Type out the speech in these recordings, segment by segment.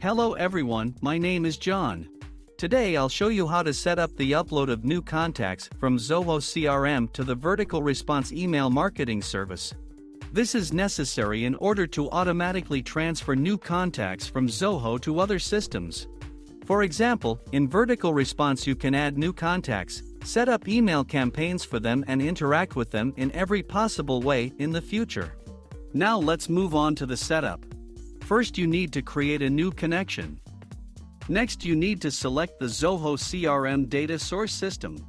Hello everyone, my name is John. Today I'll show you how to set up the upload of new contacts from Zoho CRM to the VerticalResponse email marketing service. This is necessary in order to automatically transfer new contacts from Zoho to other systems. For example, in VerticalResponse you can add new contacts, set up email campaigns for them and interact with them in every possible way in the future. Now let's move on to the setup. First you need to create a new connection. Next you need to select the Zoho CRM data source system.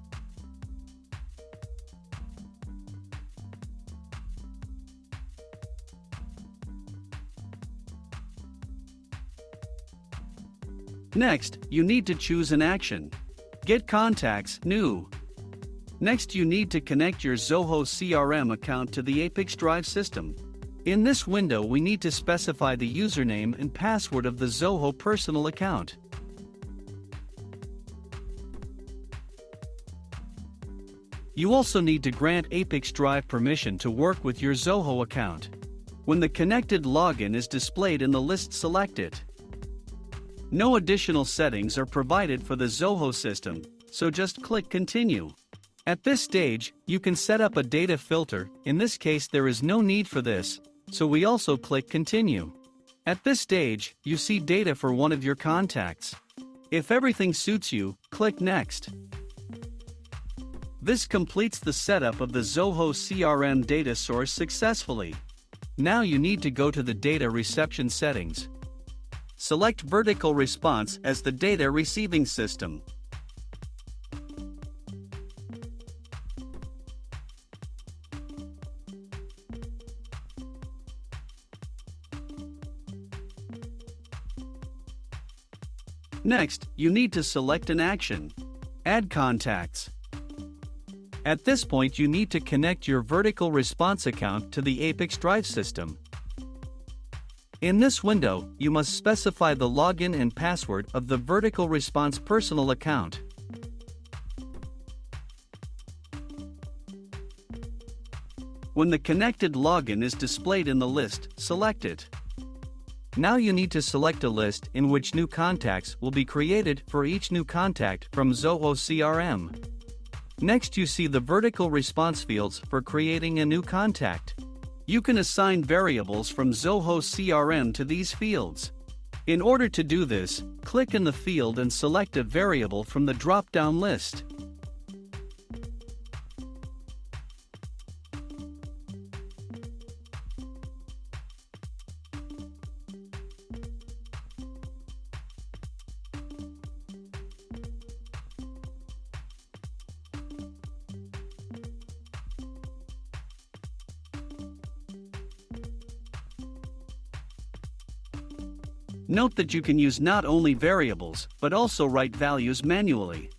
Next, you need to choose an action. Get contacts, new. Next you need to connect your Zoho CRM account to the ApiX-Drive system. In this window we need to specify the username and password of the Zoho personal account. You also need to grant ApiX-Drive permission to work with your Zoho account. When the connected login is displayed in the list, select it. No additional settings are provided for the Zoho system, so just click Continue. At this stage, you can set up a data filter. In this case there is no need for this, so we also click Continue. At this stage, you see data for one of your contacts. If everything suits you, click Next. This completes the setup of the Zoho CRM data source successfully. Now you need to go to the data reception settings. Select VerticalResponse as the data receiving system. Next, you need to select an action. Add contacts. At this point you need to connect your VerticalResponse account to the ApiX-Drive system. In this window, you must specify the login and password of the VerticalResponse personal account. When the connected login is displayed in the list, select it. Now you need to select a list in which new contacts will be created for each new contact from Zoho CRM. Next you see the VerticalResponse fields for creating a new contact. You can assign variables from Zoho CRM to these fields. In order to do this, click in the field and select a variable from the drop-down list. Note that you can use not only variables, but also write values manually.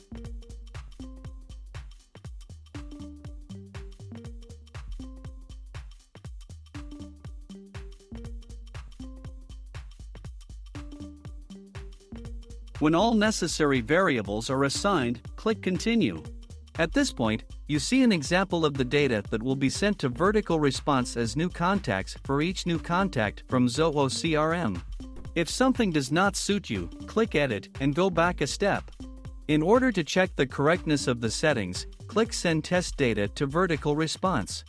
When all necessary variables are assigned, click Continue. At this point, you see an example of the data that will be sent to VerticalResponse as new contacts for each new contact from Zoho CRM. If something does not suit you, click Edit and go back a step. In order to check the correctness of the settings, click Send Test Data to VerticalResponse.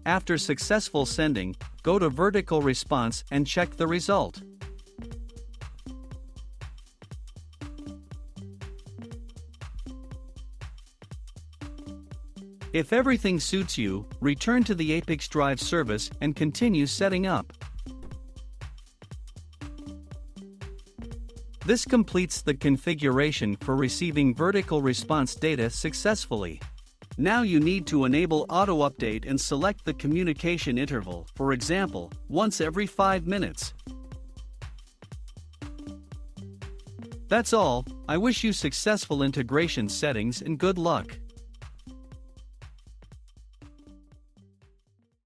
After successful sending, go to VerticalResponse and check the result. If everything suits you, return to the ApiX-Drive service and continue setting up. This completes the configuration for receiving VerticalResponse data successfully. Now you need to enable auto-update and select the communication interval, for example, once every 5 minutes. That's all. I wish you successful integration settings and good luck.